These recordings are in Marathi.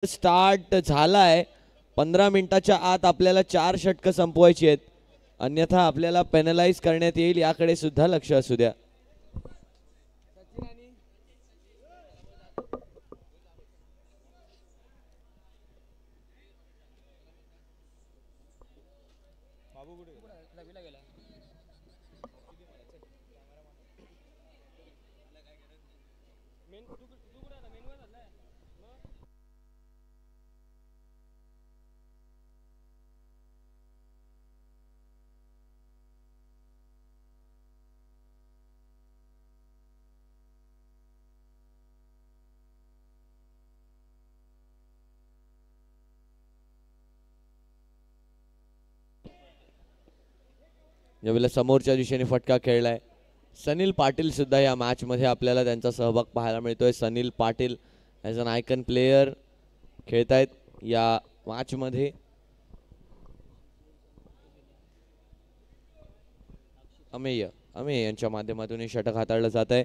स्टार्ट झालाय. 15 मिनिटाच्या आत आपल्याला 4 षटकं संपवायची आहेत, अन्यथा आपल्याला पेनलाइज करण्यात येईल. याकडे सुद्धा लक्ष असू द्या. यावेळेला समोरच्या दिशेने फटका खेळलाय. सनील पाटील सुद्धा या मॅच मध्ये आपल्याला त्यांचा सहभाग पाहायला मिळतोय. Sunil Patil as an icon player खेळतायत या मॅच मध्ये. अमेय यांच्या माध्यमातून हे षटक हाताळलं जात आहे.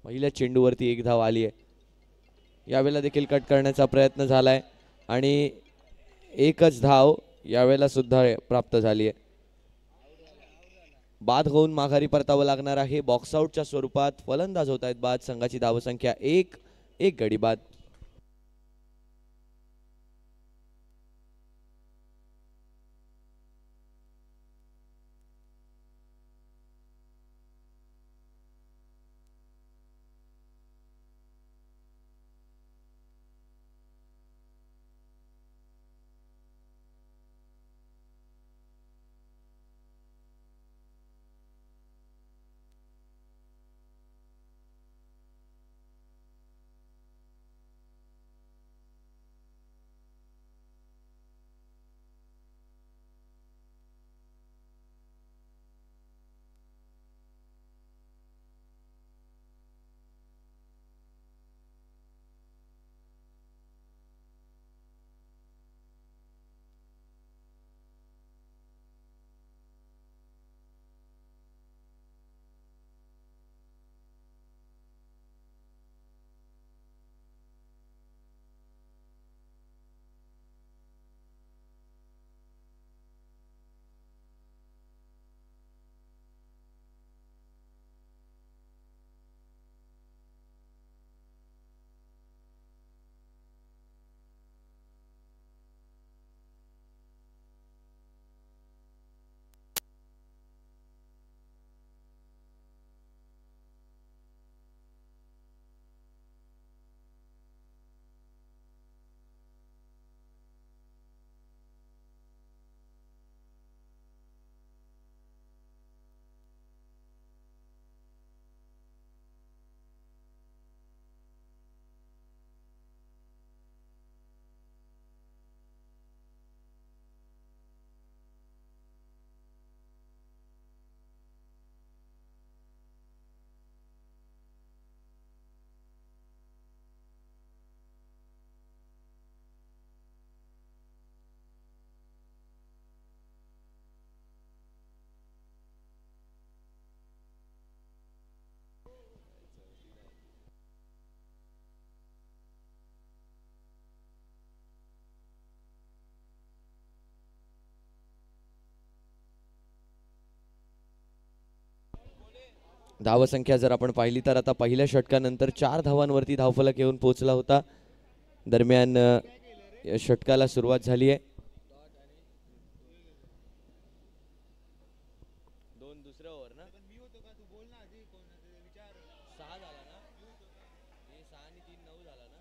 पहिल्या चेंडूवरती एक धाव आली आहे. यावेळेला देखील कट करण्याचा प्रयत्न झालाय आणि एकच धाव यावेळेला सुद्धा प्राप्त झाली आहे. बाद होऊन माघारी परतावं लागणार आहे. बॉक्स आउटच्या स्वरूपात फलंदाज होत आहेत बाद. संघाची धावसंख्या एक गडी बाद. धावसंख्या जर आपण पाहिली तर आता पहिल्या षटकानंतर 4 धावांवरती धावफलक येऊन पोहोचला होता. दरम्यान या षटकाला सुरुवात झाली आहे. दुसऱ्या ओव्हर ना 6 झाला ना, 6 आणि 3 9 झाला ना.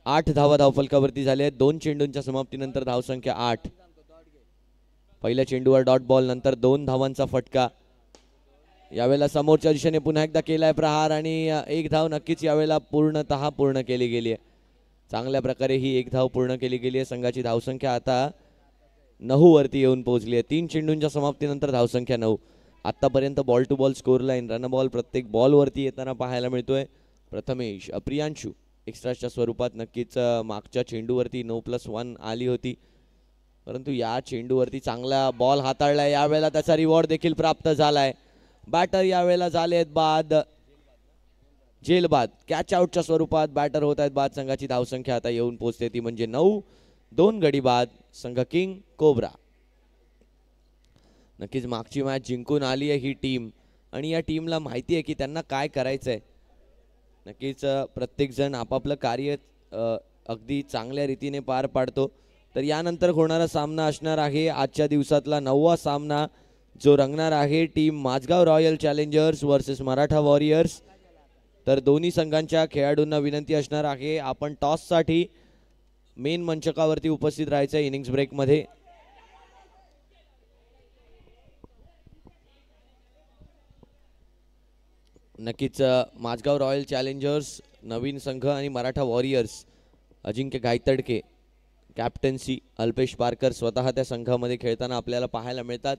8 धावा धावफलकावरती झाल्या आहेत. 2 चेंडूंच्या समाप्तीनंतर धावसंख्या 8. पहिल्या चेंडूवर डॉट बॉल नंतर 2 धावांचा फटका. यावेळेला समोरच्या दिशेने पुन्हा एकदा केलाय प्रहार आणि एक धाव नक्कीच यावेळेला पूर्ण केली गेली आहे. चांगल्या प्रकारे ही एक धाव पूर्ण केली गेली आहे. संघाची धावसंख्या आता 9 वरती येऊन पोहोचली आहे. 3 चेंडूंच्या समाप्तीनंतर धावसंख्या 9. आतापर्यंत ball to ball score line run ball प्रत्येक बॉलवरती येताना पाहायला मिळतोय. प्रथमेश प्रियांशू एक्स्ट्राच्या स्वरूपात नक्कीच मागच्या चेंडूवरती 9+1 आली होती. परंतु या चेंडूवरती चांगला बॉल हाताळलाय, यावेळेला त्याचा रिवॉर्ड देखील प्राप्त झालाय. बॅटर यावेळेला झालेत बाद, जेल बाद, कॅच आउटच्या स्वरूपात बॅटर होत आहेत बाद. संघाची धावसंख्या आता येऊन पोहोचते ती म्हणजे 9. 2 गडी बाद संघ किंग कोब्रा. नक्कीच मागची मॅच जिंकून आली आहे ही टीम आणि या टीमला माहिती आहे की त्यांना काय करायचंय. नक्कीच प्रत्येक जण आपापलं कार्य अगदी चांगल्या रीतीने पार पाडतो. तर यानंतर होणारा सामना असणार आहे आजच्या दिवसातला 9वा सामना, जो रंगणार आहे team Mazgaon royal challengers versus Maratha warriors. तर दोन्ही संघांच्या खेळाडूंना विनंती असणार आहे आपण टॉससाठी मेन मंचकावरती उपस्थित राहायचं इनिंग्स ब्रेकमध्ये. नक्कीच माझगाव रॉयल चॅलेंजर्स नवीन संघ आणि मराठा वॉरियर्स अजिंक्य गायतडके कॅप्टन्सी, अल्पेश पारकर स्वतः त्या संघामध्ये खेळताना आपल्याला पाहायला मिळतात.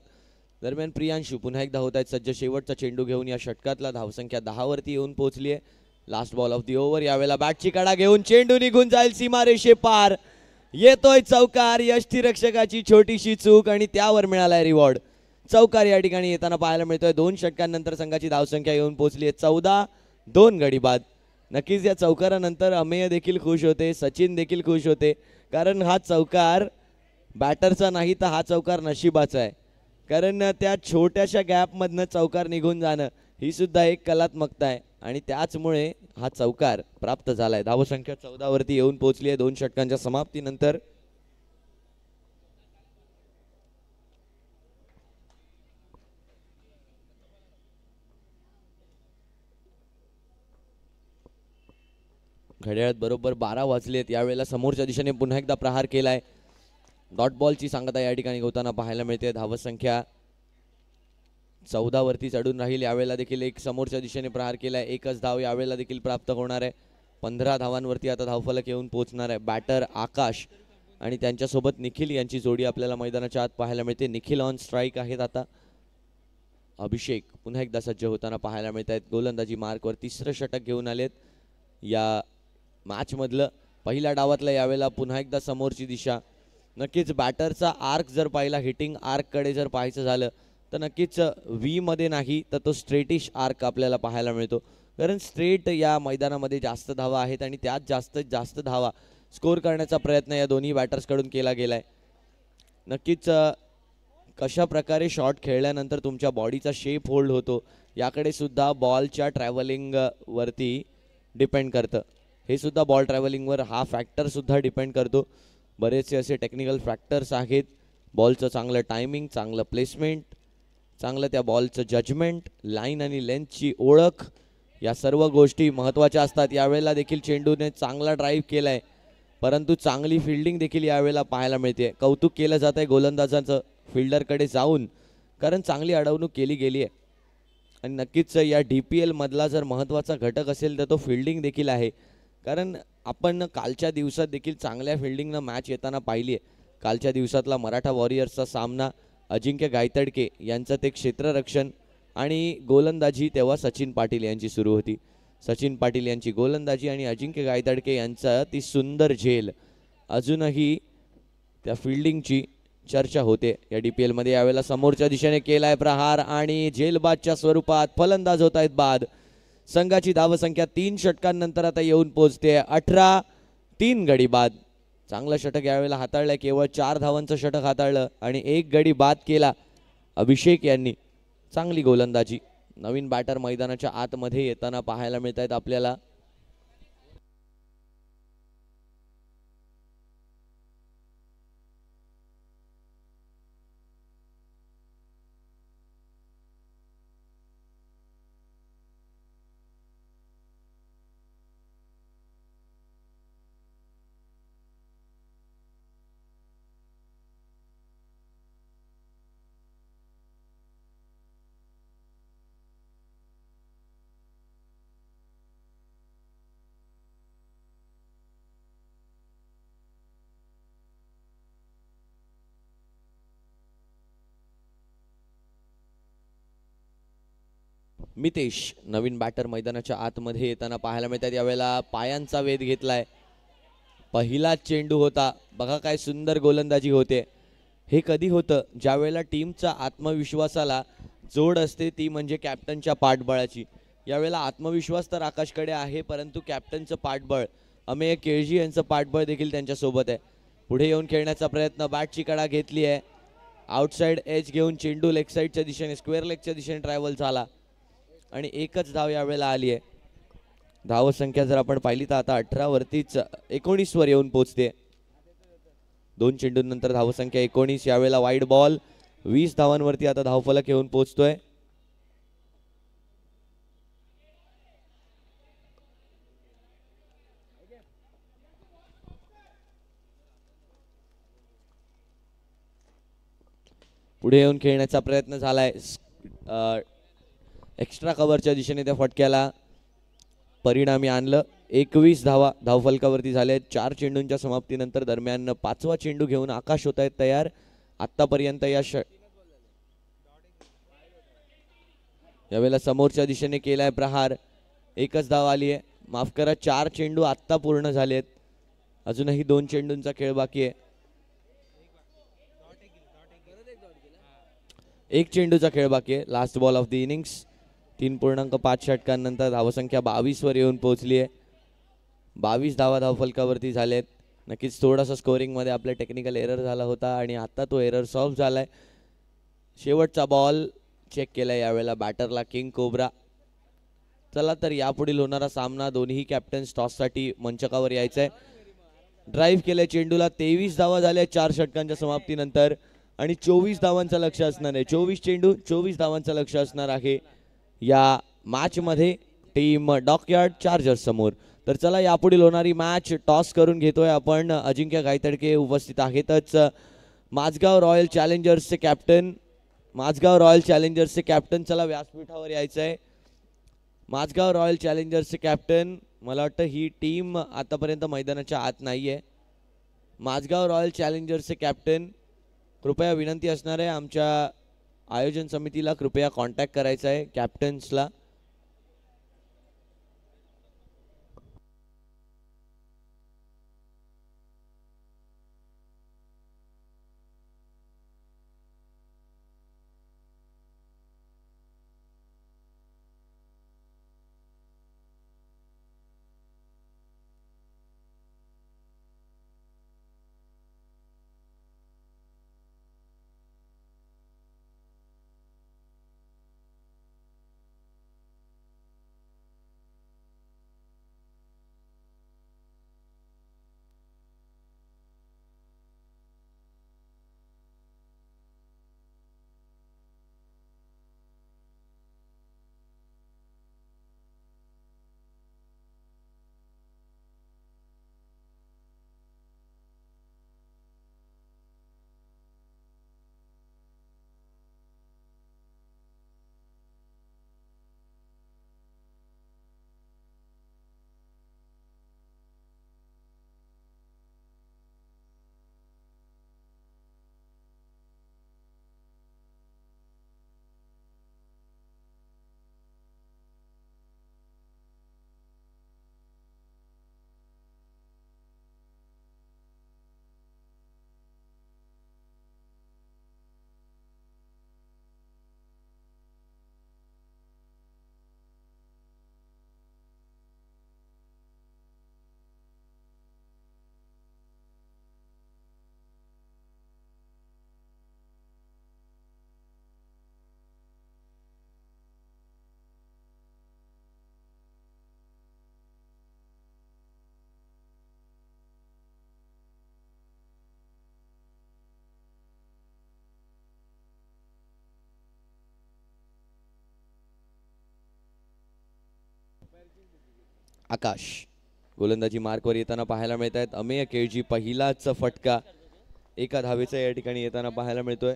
दरम्यान प्रियांशू पुन्हा एकदा होत आहेत सज्ज शेवटचा चेंडू घेऊन. या षटकातला धावसंख्या 10 वरती येऊन पोहोचली आहे. Last ball of the over. यावेळेला बॅटची कडा घेऊन चेंडू निघून जाईल सीमारेषे पार. येतोय चौकार, यष्टीरक्षकाची छोटीशी चूक आणि त्यावर मिळालाय रिवॉर्ड. चौकार या ठिकाणी येताना पाहायला मिळतोय. 2 षटकांनंतर संघाची धावसंख्या येऊन पोहोचली आहे 14. 2 गडी बाद. नक्कीच या चौकारानंतर अमेय देखील खुश होते, सचिन देखील खुश होते, कारण हा चौकार बॅटरचा नाही तर हा चौकार नशिबाचा आहे. कारण त्या छोट्याशा गॅपमधनं चौकार निघून जाणं ही सुद्धा एक कलात्मकता आहे आणि त्याचमुळे हा चौकार प्राप्त झालाय. धावसंख्या 14 वरती येऊन पोहोचली आहे 2 षटकांच्या समाप्तीनंतर. घड्याळात बरोबर 12 वाजलेत. यावेळेला समोरच्या दिशेने पुन्हा एकदा प्रहार केलाय. डॉट बॉलची सांगता या ठिकाणी होताना पाहायला मिळते. धावसंख्या 14 वरती चढून राहील. यावेळेला देखील एक समोरच्या दिशेने प्रहार केलाय. एकच धाव यावेळेला देखील प्राप्त होणार आहे. 15 धावांवरती आता धावफलक येऊन पोहोचणार आहे. बॅटर आकाश आणि त्यांच्यासोबत निखिल यांची जोडी आपल्याला मैदानाच्या आत पाहायला मिळते. निखिल ऑन स्ट्राईक आहेत आता. अभिषेक पुन्हा एकदा सज्ज होताना पाहायला मिळत आहेत. गोलंदाजी मार्कवर 3रं षटक घेऊन आलेत या मॅच मधलं. पहिल्या डावातलं यावेळेला पुन्हा एकदा समोरची दिशा. नक्कीच बॅटरचा आर्क जर पाहिला, हिटिंग आर्ककडे जर पाहायचं झालं तर नक्कीच व्ही मध्ये नाही तर तो स्ट्रेटिश आर्क आपल्याला पाहायला मिळतो. कारण स्ट्रेट या मैदानामध्ये जास्त धावा आहेत आणि त्यात जास्तीत जास्त धावा स्कोर करण्याचा प्रयत्न या दोन्ही बॅटर्सकडून केला गेलाय. नक्कीच कशा प्रकारे शॉट खेळल्यानंतर तुमच्या बॉडीचा शेप होल्ड होतो याकडे सुद्धा बॉलच्या ट्रॅव्हलिंग वरती डिपेंड करतं. हे सुद्धा बॉल ट्रॅव्हलिंगवर हा फॅक्टर सुद्धा डिपेंड करतो. बरेचसे असे टेक्निकल फॅक्टर्स आहेत. बॉलचं चांगलं टायमिंग, चांगलं प्लेसमेंट, चांगलं त्या बॉलचं जजमेंट, लाईन आणि लेंथची ओळख, या सर्व गोष्टी महत्त्वाच्या असतात. यावेळेला देखील चेंडूने चांगला ड्राईव्ह केलाय परंतु चांगली फिल्डिंग देखील यावेळेला पाहायला मिळते. कौतुक केलं जात आहे गोलंदाजांचं फिल्डरकडे जाऊन, कारण चांगली अडवणूक केली गेली आहे. आणि नक्कीच या DPL मधला जर महत्त्वाचा घटक असेल तर तो फिल्डिंग देखील आहे. कारण आपण कालच्या दिवसात देखील चांगल्या फिल्डिंगनं मॅच येताना पाहिली आहे. कालच्या दिवसातला मराठा वॉरियर्सचा सामना अजिंक्य गायतडके यांचं ते क्षेत्ररक्षण आणि गोलंदाजी तेव्हा सचिन पाटील यांची सुरू होती. सचिन पाटील यांची गोलंदाजी आणि अजिंक्य गायतडके यांचा ती सुंदर झेल, अजूनही त्या फिल्डिंगची चर्चा होते या DPL मध्ये. यावेळेला समोरच्या दिशेने केलाय प्रहार आणि झेलबादच्या स्वरूपात फलंदाज होत आहेत बाद. संघाची धावसंख्या 3 षटकांनंतर आता येऊन पोहोचते 18. 3 गडी बाद. चांगलं षटक यावेळेला हाताळलंय. केवळ 4 धावांचं षटक हाताळलं आणि 1 गडी बाद केला अभिषेक यांनी. चांगली गोलंदाजी. नवीन बॅटर मैदानाच्या आतमध्ये येताना पाहायला मिळत आहेत आपल्याला. मितेश नवीन बॅटर मैदानाच्या आतमध्ये येताना पाहायला मिळतात. यावेळेला पायांचा वेध घेतलाय. पहिला चेंडू होता. बघा काय सुंदर गोलंदाजी होते. हे कधी होतं ज्यावेळेला टीमचा आत्मविश्वासाला जोड असते, ती म्हणजे कॅप्टनच्या पाठबळाची. यावेळेला आत्मविश्वास तर आकाशकडे आहे, परंतु कॅप्टनचं पाठबळ अमेय केळजी यांचं पाठबळ देखील त्यांच्यासोबत आहे. पुढे येऊन खेळण्याचा प्रयत्न, बॅटची कडा घेतली आहे, आउटसाइड एज घेऊन चेंडू लेग साईडच्या दिशेने, स्क्वेअर लेगच्या दिशेने ट्रॅव्हल झाला आणि एकच धाव यावेळेला आली आहे. धावसंख्या जर आपण पाहिली तर आता 18 वरतीच 19 वर येऊन पोहोचते. 2 चेंडूंनंतर धावसंख्या 19. यावेळेला वाईड बॉल, 20 धावांवरती आता धावफलक येऊन पोहोचतोय. पुढे येऊन खेळण्याचा प्रयत्न झालाय, एक्स्ट्रा कव्हरच्या दिशेने त्या फटक्याला परिणामी आणलं. 21 धावा धावफलकावरती झाले. 4 चेंडूंच्या समाप्तीनंतर दरम्यान 5वा चेंडू घेऊन आकाश होत आहेत तयार. आतापर्यंत यावेळेला समोरच्या दिशेने केलाय प्रहार, एकच धाव आली आहे. माफ करा, 4 चेंडू आत्ता पूर्ण झालेत, अजूनही 2 चेंडूंचा खेळ बाकी आहे. 1 चेंडूचा खेळ बाकी आहे. Last ball of the innings. 3.5 षटकांनंतर धावसंख्या 22 वर येऊन पोहोचली आहे. 22 धावा धावफलकावरती झालेत. नक्कीच थोडासा स्कोरिंगमध्ये आपला टेक्निकल एरर झाला होता आणि आता तो एरर सॉल्व्ह झालाय. शेवटचा बॉल चेक केलाय यावेळेला बॅटरला किंग कोब्रा. चला तर यापुढील होणारा सामना, दोन्ही कॅप्टन्स टॉससाठी मंचकावर यायचंय. ड्राईव्ह केलंय चेंडूला, 23 धावा झाल्या 4 षटकांच्या समाप्तीनंतर आणि 24 धावांचं लक्ष असणार आहे. 24 चेंडू 24 धावांचं लक्ष असणार आहे या मॅचमध्ये टीम डॉकयार्ड चार्जर्स समोर. तर चला यापुढील होणारी मॅच टॉस करून घेतोय आपण. अजिंक्य गायतडके उपस्थित आहेतच. माझगाव रॉयल चॅलेंजर्सचे कॅप्टन चला व्यासपीठावर यायचं आहे. माझगाव रॉयल चॅलेंजर्सचे कॅप्टन, मला वाटतं ही टीम आतापर्यंत मैदानाच्या आत नाही आहे. माझगाव रॉयल चॅलेंजर्सचे कॅप्टन, कृपया विनंती असणार आहे आमच्या आयोजन समितीला कृपया कॉन्टॅक्ट करायचा आहे कॅप्टन्सला. आकाश गोलंदाजी मार्कवर येताना पाहायला मिळत आहेत. अमेय केळजी पहिलाच फटका एका धावेचा या ठिकाणी येताना पाहायला मिळतोय.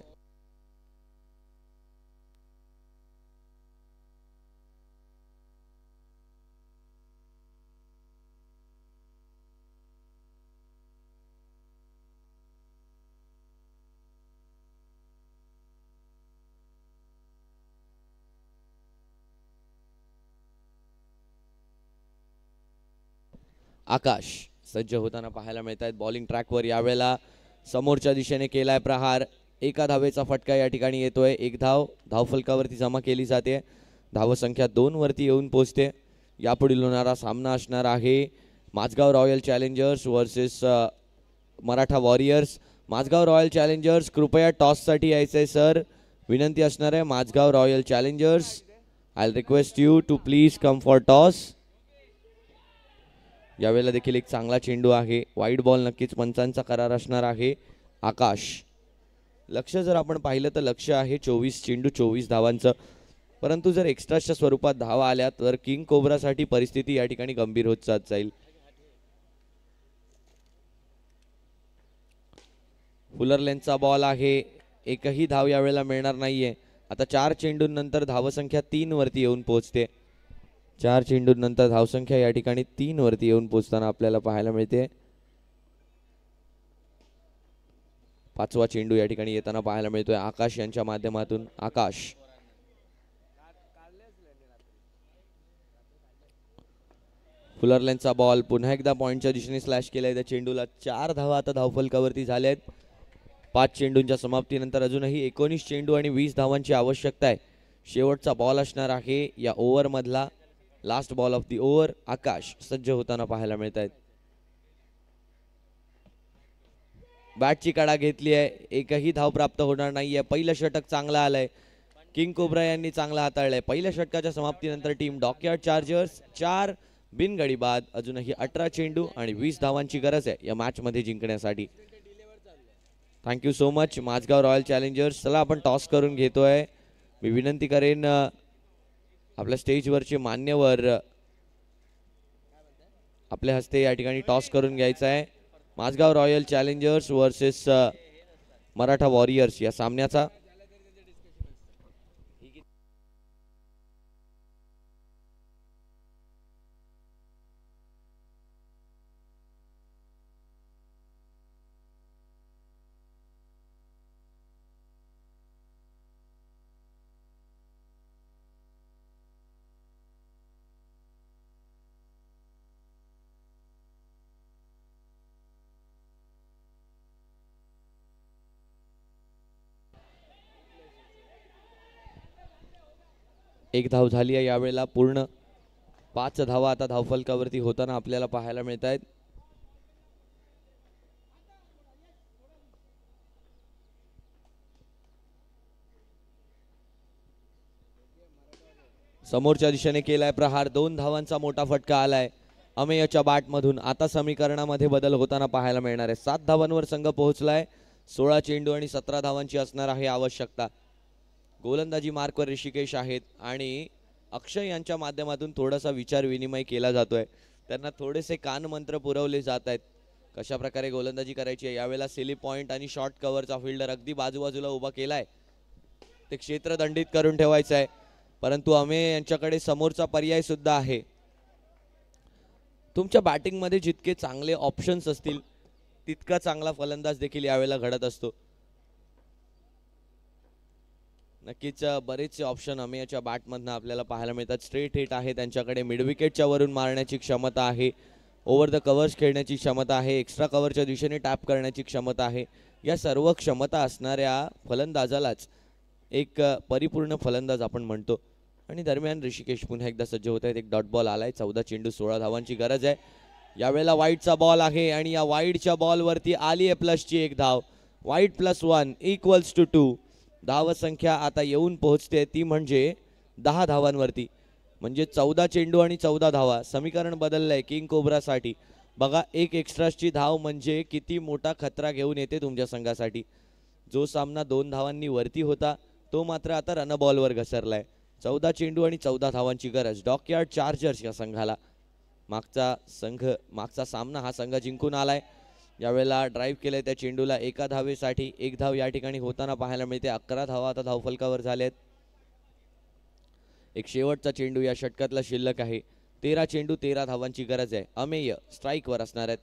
आकाश सज्ज होताना पाहायला मिळत आहेत. बॉलिंग ट्रॅकवर यावेळेला समोरच्या दिशेने केलाय प्रहार, एका धावेचा फटका या ठिकाणी येतोय. एक धाव धावफलकावरती जमा केली जाते. धावसंख्या 2 वरती येऊन पोहोचते. यापुढील होणारा सामना असणार आहे Mazgaon royal challengers versus Maratha warriors. Mazgaon royal challengers कृपया टॉससाठी यायचंय सर, विनंती असणार आहे. Mazgaon royal challengers I request you to please come for toss. यावेळेला देखील एक चांगला चेंडू आहे. वाईट बॉल नक्कीच पंचांचा करार असणार आहे. आकाश, लक्ष जर आपण पाहिलं तर लक्ष आहे 24 चेंडू 24 धावांचं, परंतु जर एक्स्ट्राच्या स्वरूपात धावा आल्या तर किंग कोब्रासाठी परिस्थिती या ठिकाणी गंभीर होत जात जाईल. फुलरलेनचा बॉल आहे. एकही धाव यावेळेला मिळणार नाहीये. आता 4 चेंडूंनंतर धावसंख्या 3 वरती येऊन पोहोचते. 4 चेंडूंनंतर धावसंख्या या ठिकाणी 3 वरती येऊन पोहोचताना आपल्याला पाहायला मिळते. 5वा चेंडू या ठिकाणी येताना पाहायला मिळतोय आकाश यांच्या माध्यमातून. आकाश, फुलरलेनचा बॉल पुन्हा एकदा पॉइंटच्या दिशेने स्लॅश केलाय त्या चेंडूला. 4 धावा आता धावफलकावरती झाल्या आहेत. 5 चेंडूंच्या समाप्तीनंतर अजूनही 19 चेंडू आणि 20 धावांची आवश्यकता आहे. शेवटचा बॉल असणार आहे या ओव्हर मधला. Last ball of the over. Akash सज्ज होताना पाहायला मिळत आहेत. बॅटची कडा घेतली आहे. एकही धाव प्राप्त होणार नाहीये. पहिलं षटक चांगलं आलंय. किंग कोब्रा यांनी चांगलं हाताळलंय. पहिल्या षटकाच्या समाप्तीनंतर टीम डॉकयार्ड चार्जर्स 4 बिनगडी बाद. अजूनही 18 चेंडू आणि 20 धावांची गरज आहे या मॅच मध्ये जिंकण्यासाठी. Thank you so much Mazgaon royal challengers. चला आपण टॉस करून घेतोय. मी विनंती करेन आपल्या स्टेजवरचे मान्यवर आपल्या हस्ते या ठिकाणी टॉस करून घ्यायचा आहे. Mazgaon royal challengers versus Maratha warriors या सामन्याचा. एक धाव झाली आहे यावेळेला पूर्ण. 5 धावा आता धावफलकावरती होताना आपल्याला पाहायला मिळत आहेत. समोरच्या दिशेने केलाय प्रहार. 2 धावांचा मोठा फटका आलाय अमेयच्या बॅट मधून. आता समीकरणामध्ये बदल होताना पाहायला मिळणार आहे. 7 धावांवर संघ पोहोचलाय. 16 चेंडू आणि 17 धावांची असणार आहे आवश्यकता. गोलंदाजी मार्कवर ऋषिकेश आहेत आणि अक्षय यांच्या माध्यमातून थोडासा विचार विनिमय केला जातोय. त्यांना थोडेसे कानमंत्र पुरवले जात आहेत कशा प्रकारे गोलंदाजी करायची आहे. यावेळेला सिली पॉइंट आणि शॉर्ट कव्हरचा फिल्डर अगदी बाजूबाजूला उभा केलाय. ते क्षेत्र दंडित करून ठेवायचं आहे, परंतु अमेय यांच्याकडे समोरचा पर्याय सुद्धा आहे. तुमच्या बॅटिंग मध्ये जितके चांगले ऑप्शन्स असतील तितका चांगला फलंदाज देखील यावेळेला घडत असतो. नक्कीच बरेचसे ऑप्शन अमेयच्या बॅटमधनं आपल्याला पाहायला मिळतात. स्ट्रेट हिट आहे त्यांच्याकडे. मिड विकेटच्या वरून मारण्याची क्षमता आहे. ओव्हर द कव्हर्स खेळण्याची क्षमता आहे. एक्स्ट्रा कव्हरच्या दिशेने टॅप करण्याची क्षमता आहे. या सर्व क्षमता असणाऱ्या फलंदाजालाच एक परिपूर्ण फलंदाज आपण म्हणतो. आणि दरम्यान ऋषिकेश पुन्हा एकदा सज्ज होत आहेत. एक डॉट बॉल आलाय. 14 चेंडू 16 धावांची गरज आहे. यावेळेला वाईडचा बॉल आहे आणि या वाईडच्या बॉलवरती आली आहे प्लसची एक धाव. Wide +1 equals to 2. धावसंख्या आता येऊन पोहोचते ती म्हणजे 10 धावांवरती. म्हणजे 14 चेंडू आणि 14 धावा. समीकरण बदललंय किंग कोब्रासाठी. बघा, एक एक्स्ट्राची धाव म्हणजे किती मोठा खतरा घेऊन येते तुमच्या संघासाठी. जो सामना 2 धावांनी वरती होता तो मात्र आता रन बॉलवर घसरलाय. 14 चेंडू आणि 14 धावांची गरज डॉकयार्ड चार्जर्स या संघाला. मागचा सामना हा संघ जिंकून आलाय. यावेळेला ड्राईव्ह केलंय त्या चेंडूला एका धावेसाठी. एक धाव या ठिकाणी होताना पाहायला मिळते. 11 धावा आता धावफलकावर झालेत. एक शेवटचा चेंडू या षटकातला शिल्लक आहे. 13 चेंडू 13 धावांची गरज आहे. अमेय स्ट्राईकवर असणार आहेत.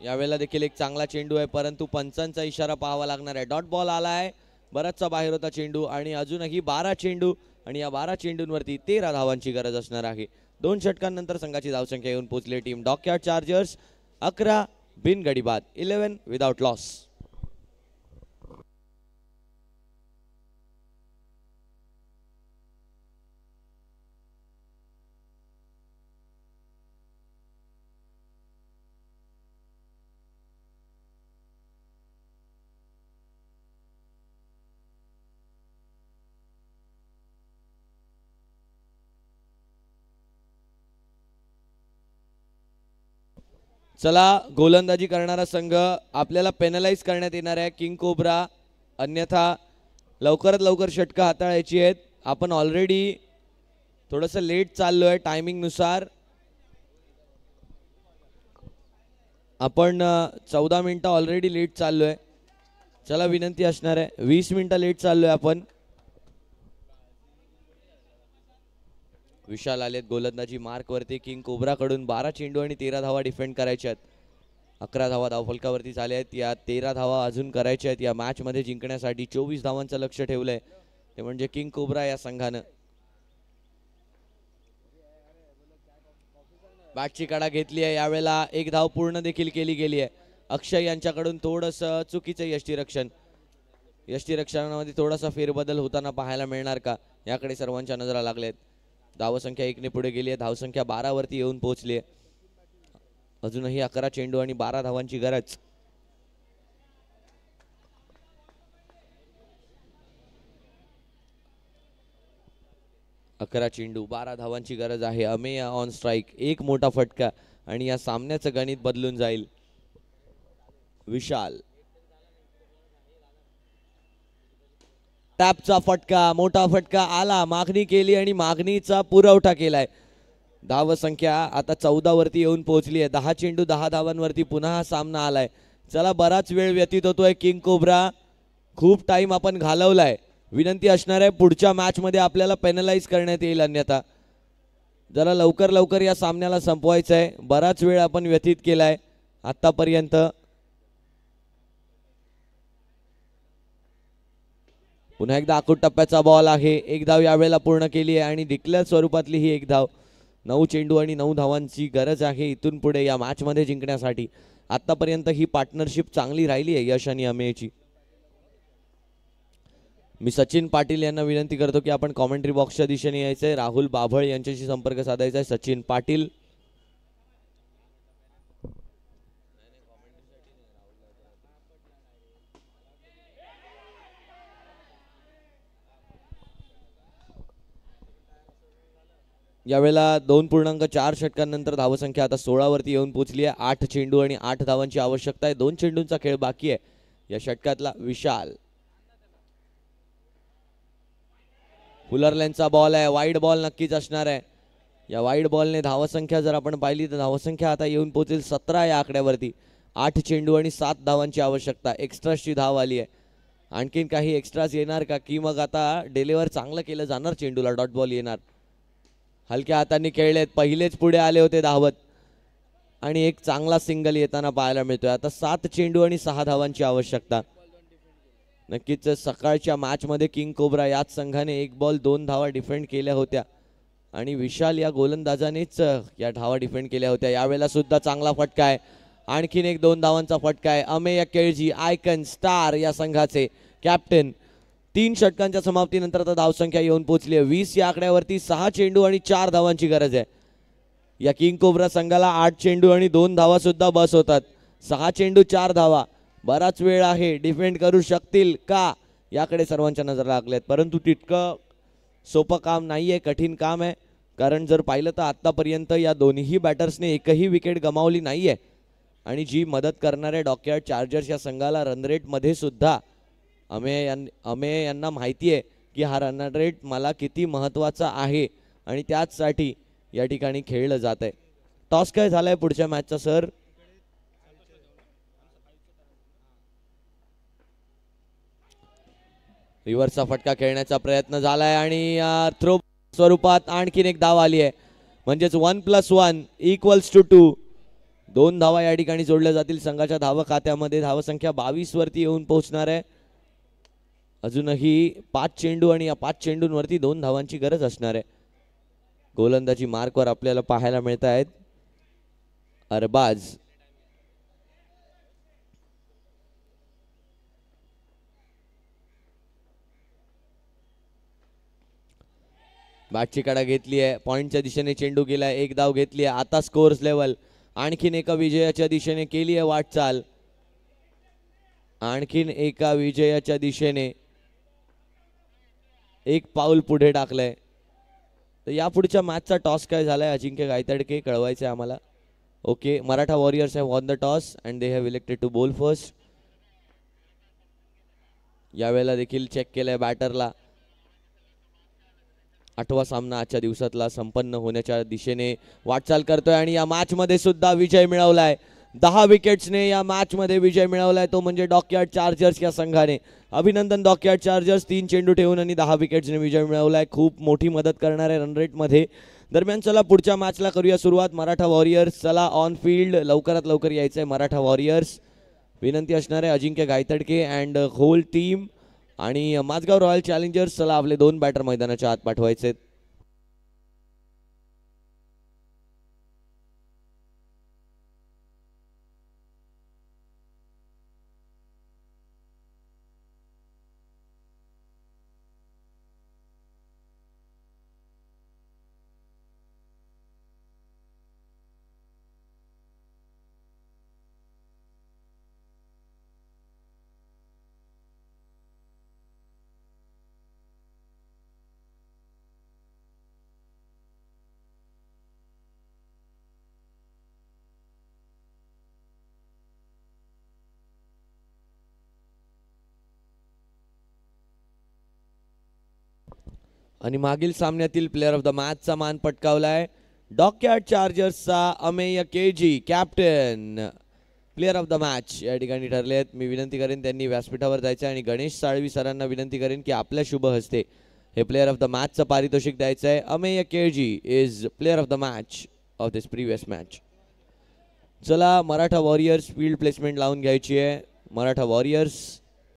यावेळेला देखील एक चांगला चेंडू आहे, परंतु पंचांचा इशारा पाहावा लागणार आहे. डॉट बॉल आलाय. बराचसा बाहेर होता चेंडू आणि अजूनही 12 चेंडू आणि या 12 चेंडूंवरती 13 धावांची गरज असणार आहे. 2 षटकांनंतर संघाची धावसंख्या येऊन पोहोचली टीम डॉकयार्ड चार्जर्स 11 बिनगडी बाद, 11 विदाउट लॉस. चला, गोलंदाजी करणारा संघ आपल्याला पेनलाइज करण्यात येणार आहे किंग कोब्रा, अन्यथा लवकरात लवकर षटकं हाताळायची आहेत. आपण ऑलरेडी थोडंसं लेट चाललोय टायमिंग नुसार. आपण 14 मिनिटं ऑलरेडी लेट चाललोय. चला, विनंती असणार आहे 20 मिनिटं लेट चाललोय आपण. विशाल आलेत गोलंदाजी मार्क वरती. किंग कोब्रा कडून 12 चेंडू आणि 13 धावा डिफेंड करायच्या आहेत. 11 धावा धावफलकावरती झाल्या आहेत. या 13 धावा अजून करायच्या आहेत. या मॅच मध्ये जिंकण्यासाठी 24 धावांचं लक्ष ठेवलंय, ते म्हणजे किंग कोब्रा या संघानं. बॅटची कडा घेतली आहे. यावेळेला एक धाव पूर्ण देखील केली गेली आहे. अक्षय यांच्याकडून थोडंसं चुकीचं यष्टीरक्षण. यष्टीरक्षणामध्ये थोडासा फेरबदल होताना पाहायला मिळणार का, याकडे सर्वांच्या नजरा लागल्यात. धावसंख्या 1 ने पुढे गेली आहे. धावसंख्या 12 वरती येऊन पोहोचली आहे. अजूनही 11 चेंडू आणि 12 धावांची गरज. अकरा चेंडू 12 धावांची गरज आहे. अमेय ऑन स्ट्राइक, एक मोठा फटका आणि या सामन्याचं गणित बदलून जाईल. विशाल, टॅपचा फटका, मोठा फटका आला, मागणी केली आणि मागणीचा पुरवठा केलाय. धावसंख्या आता 14 वरती येऊन पोहोचली आहे. 10 चेंडू 10 धावांवरती पुन्हा हा सामना आलाय. चला, बराच वेळ व्यतीत होतोय. किंग कोब्रा, खूप टाइम आपण घालवलाय. विनंती असणार आहे पुढच्या मॅच मध्ये आपल्याला पेनलाइज करण्यात येईल, अन्यथा जरा लवकर लवकर या सामन्याला संपवायचं आहे. बराच वेळ आपण व्यतीत केलाय आतापर्यंत. पुन्हा एकदा आखूड टप्प्याचा बॉल आहे. एक धाव यावेळेला पूर्ण केली आहे आणि डिक्लेअर स्वरूपातली ही एक धाव. 9 चेंडू आणि 9 धावांची गरज आहे इथून पुढे या मॅच मध्ये जिंकण्यासाठी. आतापर्यंत ही पार्टनरशिप चांगली राहिली आहे यश आणि अमेयची. मी सचिन पाटील यांना विनंती करतो की आपण कॉमेंट्री बॉक्सच्या दिशेने यायचंय. राहुल बाभळ यांच्याशी संपर्क साधायचा आहे. सचिन पाटील, यावेळेला 2.4 षटकांनंतर धावसंख्या आता 16 वरती येऊन पोहोचली आहे. 8 चेंडू आणि 8 धावांची आवश्यकता आहे. 2 चेंडूंचा खेळ बाकी आहे या षटकातला. विशाल, फुलरलँडचा बॉल आहे. वाईड बॉल नक्कीच असणार आहे. या वाईड बॉलने धावसंख्या जर आपण पाहिली तर धावसंख्या आता येऊन पोहोचेल 17 या आकड्यावरती. 8 चेंडू आणि 7 धावांची आवश्यकता. एक्स्ट्राची धाव आली आहे. आणखीन काही एक्स्ट्राज येणार का, की मग आता डिलिव्हर चांगलं केलं जाणार, चेंडूला डॉट बॉल येणार. हलक्या हातांनी खेळलेत, पहिलेच पुढे आले होते धावत आणि एक चांगला सिंगल येताना पाहायला मिळतोय. आता 7 चेंडू आणि 6 धावांची आवश्यकता. नक्कीच सकाळच्या मॅच मध्ये किंग कोब्रा याच संघाने 1 बॉल 2 धावा डिफेंड केल्या होत्या आणि विशाल या गोलंदाजानेच या धावा डिफेंड केल्या होत्या. यावेळेला सुद्धा चांगला फटका आहे. आणखीन एक 2 धावांचा फटका आहे. अमेय केळजी, आयकन स्टार या संघाचे कॅप्टन. 3 षटकांच्या समाप्तीनंतर आता धावसंख्या येऊन पोहोचली आहे 20 या आकड्यावरती. 6 चेंडू आणि 4 धावांची गरज आहे. या किंग कोब्रा संघाला 8 चेंडू आणि 2 धावा सुद्धा बस होतात. 6 चेंडू 4 धावा, बराच वेळ आहे. डिफेंड करू शकतील का, याकडे सर्वांच्या नजर लागल्यात. परंतु तितकं सोपं काम नाहीये, कठीण काम आहे. कारण जर पाहिलं तर आतापर्यंत या दोन्ही बॅटर्सने एकही विकेट गमावली नाहीये आणि जी मदत करणारे डॉकयार्ड चार्जर्स या संघाला रन रेट मध्ये सुद्धा अमेय यांना माहिती आहे की हा रन रेट मला किती महत्त्वाचा आहे आणि त्याचसाठी या ठिकाणी खेळलं जात आहे. टॉस काय झालाय पुढच्या मॅचचा सर? रिव्हर्सचा फटका खेळण्याचा प्रयत्न झालाय आणि थ्रो स्वरूपात आणखीन एक धाव आली आहे. म्हणजेच 1+1 = 2. 2 धावा या ठिकाणी जोडल्या जातील संघाच्या धाव खात्यामध्ये. धावसंख्या 22 वरती येऊन पोहोचणार आहे. अजूनही 5 चेंडू आणि या 5 चेंडूंवरती 2 धावांची गरज असणार आहे. गोलंदाजी मार्कवर आपल्याला पाहायला मिळत आहेत अरबाज बॅटची कडा घेतली आहे, पॉइंटच्या दिशेने चेंडू गेलाय, एक धाव घेतली आहे. आता स्कोअर्स लेवल आणखीन एका विजयाच्या दिशेने केली आहे वाटचाल, आणखीन एका विजयाच्या दिशेने एक पाऊल पुढे टाकलंय. तर यापुढच्या मॅचचा टॉस काय झालाय अजिंक्य गायतडके कळवायचं आहे आम्हाला. Okay, Maratha warriors have won the toss and they have elected to bowl first. यावेळेला देखील चेक केलंय बॅटरला. 8वा सामना आजच्या दिवसातला संपन्न होण्याच्या दिशेने वाटचाल करतोय आणि या मॅच मध्ये सुद्धा विजय मिळवलाय. 10 विकेट्सने या मॅच मध्ये विजय मिळवलाय तो म्हणजे डॉकयार्ड चार्जर्स या संघाने. अभिनंदन डॉकयार्ड चार्जर्स. 3 चेंडू ठेवून आणि 10 विकेट्सने विजय मिळवलाय. खूप मोठी मदत करणार आहे रन रेट मध्ये. दरम्यान चला पुढच्या मॅचला करूया सुरुवात. मराठा वॉरियर्स चला ऑन फील्ड, लवकरात लवकर यायचंय मराठा वॉरियर्स. विनंती असणार आहे अजिंक्य गायतडके अँड होल टीम आणि माझगाव रॉयल चॅलेंजर्स चला आपले 2 बॅटर मैदानाच्या आत पाठवायचे. आणि मागील सामन्यातील प्लेअर ऑफ द मॅचचा मान पटकावलाय डॉकयार्ड चार्जर्सचा Amey KG, captain. Player of the match या ठिकाणी ठरले आहेत. मी विनंती करेन त्यांनी व्यासपीठावर जायचं आणि गणेश साळवी सरांना विनंती करेन की आपल्या शुभ हस्ते हे प्लेअर ऑफ द मॅचचं पारितोषिक द्यायचं आहे. Amey KG is player of the match of this previous match. चला मराठा वॉरियर्स फील्ड प्लेसमेंट लावून घ्यायची आहे. मराठा वॉरियर्स